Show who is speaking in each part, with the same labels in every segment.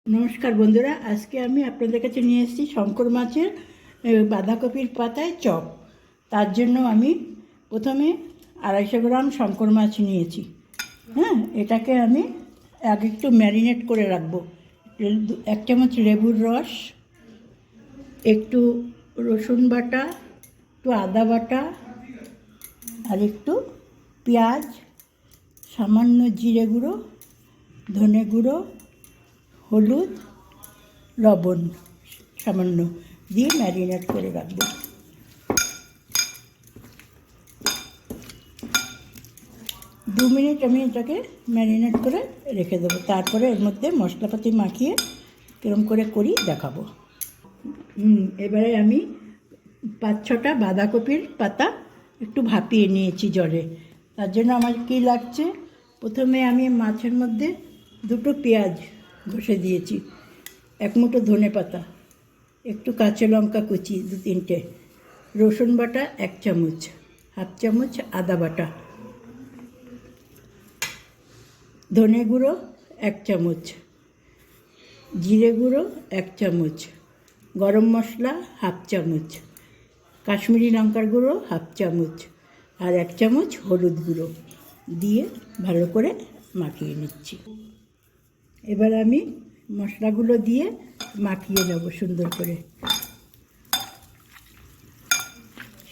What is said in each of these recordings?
Speaker 1: নমস্কার বন্ধুরা, আজকে আমি আপনাদের কাছে নিয়ে এসেছি শঙ্কর মাছের বাঁধাকপির পাতায় চপ। তার জন্য আমি প্রথমে 250 গ্রাম শঙ্কর মাছ নিয়েছি। এটাকে আমি আগে একটু ম্যারিনেট করে রাখবো। 1 চামচ লেবুর রস, একটু রসুন বাটা, একটু আদা বাটা, আর একটু পেঁয়াজ, সামান্য জিরে গুঁড়ো, ধনে গুঁড়ো, হলুদ, লবণ সামান্য দিয়ে ম্যারিনেট করে রাখবো। 2 মিনিট আমি এটাকে ম্যারিনেট করে রেখে দেবো। তারপরে এর মধ্যে মশলাপাতি মাখিয়ে কীরকম করে করি দেখাবো। এবারে আমি 5-6টা বাঁধাকপির পাতা একটু ভাপিয়ে নিয়েছি জলে। তার জন্য আমার কী লাগছে, প্রথমে আমি মাছের মধ্যে 2টো পেঁয়াজ ঘষে দিয়েছি, 1 মুঠো ধনে পাতা, একটু কাঁচা লঙ্কা কুচি 2-3টে, রসুন বাটা 1 চামচ, 1/2 চামচ আদা বাটা, ধনে গুঁড়ো 1 চামচ, জিরে গুঁড়ো 1 চামচ, গরম মশলা 1/2 চামচ, কাশ্মীরি লঙ্কার গুঁড়ো 1/2 চামচ, আর 1 চামচ হলুদ গুঁড়ো দিয়ে ভালো করে মাখিয়ে নিচ্ছি। এবার আমি মশলাগুলো দিয়ে মাখিয়ে নেব সুন্দর করে।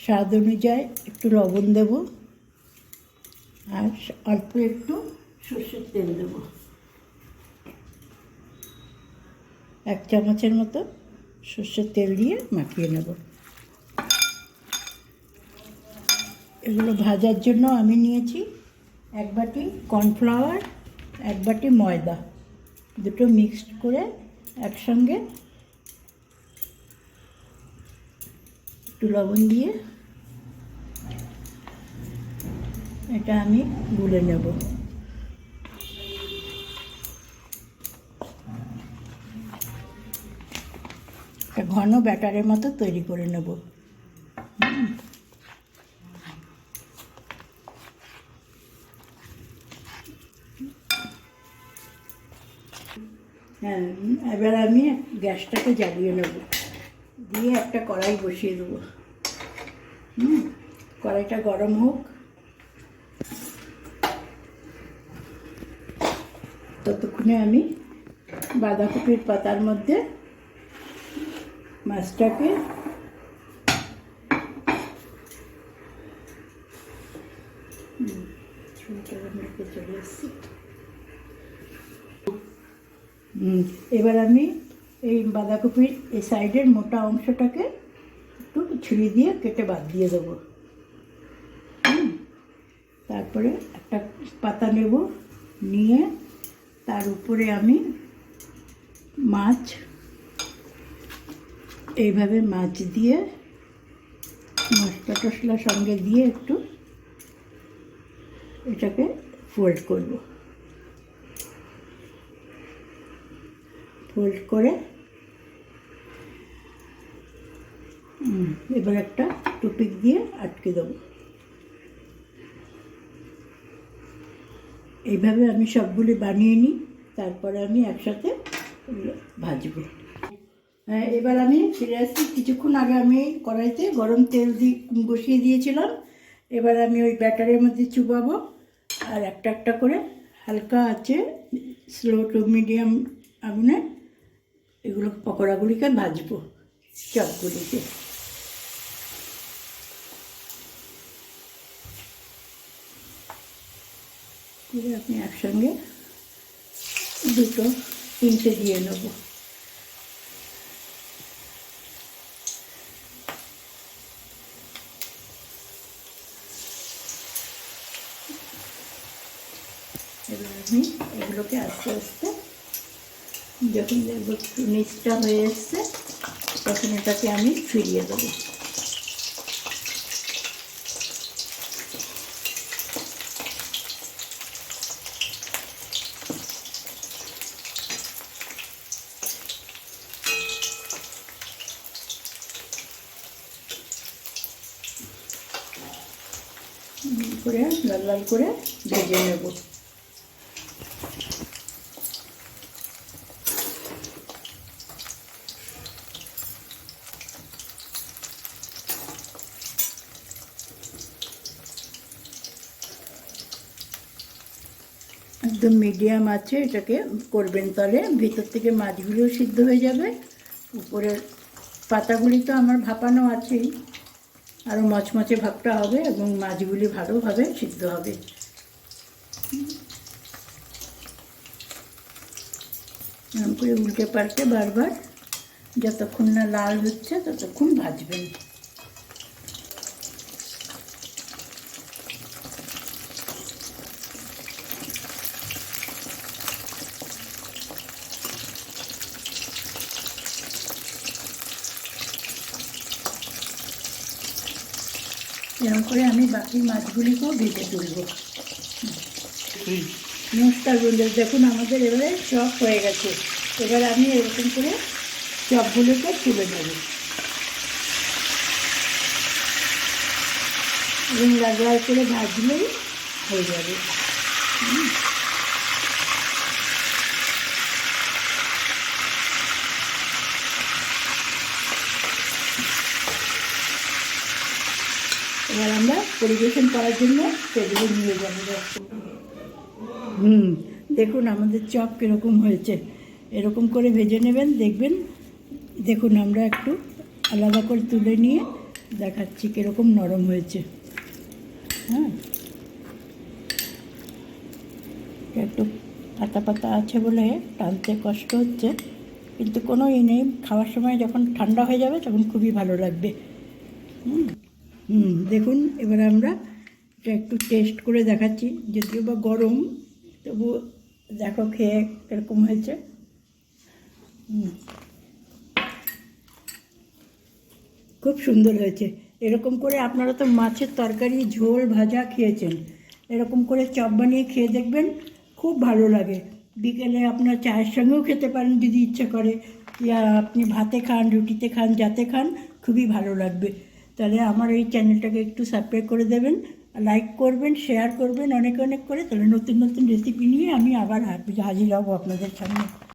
Speaker 1: স্বাদ অনুযায়ী একটু লবণ দেব, আর অল্প একটু সর্ষের তেল দেব, 1 চামচের মতো সর্ষের তেল দিয়ে মাখিয়ে নেব। এগুলো ভাজার জন্য আমি নিয়েছি 1 বাটি কর্নফ্লাওয়ার, 1 বাটি ময়দা, দুটো মিক্সড করে একসঙ্গে একটু লবণ দিয়ে এটা আমি গুলে নেব। একটা ঘন ব্যাটারের মতো তৈরি করে নেব। এবার আমি গ্যাসটাকে জ্বালিয়ে নেব, দিয়ে একটা কড়াই বসিয়ে দেবো। কড়াইটা গরম হোক, ততক্ষণে আমি বাঁধাকপির পাতার মধ্যে মাছটাকে চলে এসছি। এবার আমি এই বাঁধাকপির এই সাইডের মোটা অংশটাকে একটু ছুরি দিয়ে কেটে বাদ দিয়ে দেবো। তারপরে একটা পাতা নেব, নিয়ে তার উপরে আমি মাছ এইভাবে মাছ দিয়ে মশলা টশলা সঙ্গে দিয়ে একটু এটাকে ফোল্ড করব। ফোল্ড করে এবার একটা টুপিক দিয়ে আটকে দেবো। এইভাবে আমি সবগুলি বানিয়ে নিই, তারপরে আমি একসাথে ভাজবো। এবার আমি ফিরে আসছি। কিছুক্ষণ আগে আমি কড়াইতে গরম তেল বসিয়ে দিয়েছিলাম। এবার আমি ওই ব্যাটারের মধ্যে চুবাবো, আর একটা একটা করে হালকা আছে স্লো টু মিডিয়াম আগুনে এগুলো পকোড়াগুলিকে ভাজবো, চপগুলিকে। করে আপনি একসঙ্গে 2-3টে দিয়ে নেব। এবার আমি এগুলোকে আস্তে আস্তে যখন দেখবো একটু নিচটা হয়ে এসছে, তখন এটাকে আমি ফিরিয়ে দেবো। করে লাল লাল করে ভেজে নেব। একদম মিডিয়াম আছে এটাকে করবেন, তাহলে ভেতর থেকে মাছগুলিও সিদ্ধ হয়ে যাবে। উপরের পাতাগুলি তো আমার ভাপানো আছেই, আরও মচমচে ভাবটা হবে এবং মাছগুলি ভালোভাবে সিদ্ধ হবে। এরকম করে উল্টে পাল্টে বারবার যতক্ষণ না লাল হচ্ছে ততক্ষণ ভাজবেন। এরকম করে আমি বাকি মাছগুলিকেও ভেজে তুলব। নমস্কার বন্ধুরা, দেখুন আমাদের এবারে চপ হয়ে গেছে। এবার আমি এরকম করে চপগুলোকে তুলে নেব এবং লাল লাল করে ভাজলেই হয়ে যাবে। এবার আমরা পরিবেশন করার জন্য সেগুলো নিয়ে যাবো। দেখুন আমাদের চপ কীরকম হয়েছে, এরকম করে ভেজে নেবেন। দেখবেন, দেখুন আমরা একটু আলাদা করে তুলে নিয়ে দেখাচ্ছি কীরকম নরম হয়েছে। হ্যাঁ, একটু পাতা পাতা আছে বলে টানতে কষ্ট হচ্ছে, কিন্তু কোনো নেই, খাওয়ার সময় যখন ঠান্ডা হয়ে যাবে তখন খুবই ভালো লাগবে। দেখুন এবার আমরা এটা একটু টেস্ট করে দেখাচ্ছি, যদিও বা গরম, তবু দেখো খেয়ে এরকম হয়েছে। খুব সুন্দর হয়েছে। এরকম করে আপনারা তো মাছের তরকারি, ঝোল, ভাজা খেয়েছেন, এরকম করে চপ বানিয়ে খেয়ে দেখবেন, খুব ভালো লাগে। বিকেলে আপনার চায়ের সঙ্গেও খেতে পারেন যদি ইচ্ছে করে, ইয়া আপনি ভাতে খান, রুটিতে খান, যাতে খান, খুবই ভালো লাগবে। তাহলে আমার এই চ্যানেলটাকে একটু সাবস্ক্রাইব করে দেবেন, লাইক করবেন, শেয়ার করবেন অনেক অনেক করে। তাহলে নতুন নতুন রেসিপি নিয়ে আমি আবার হাজির হব আপনাদের সামনে।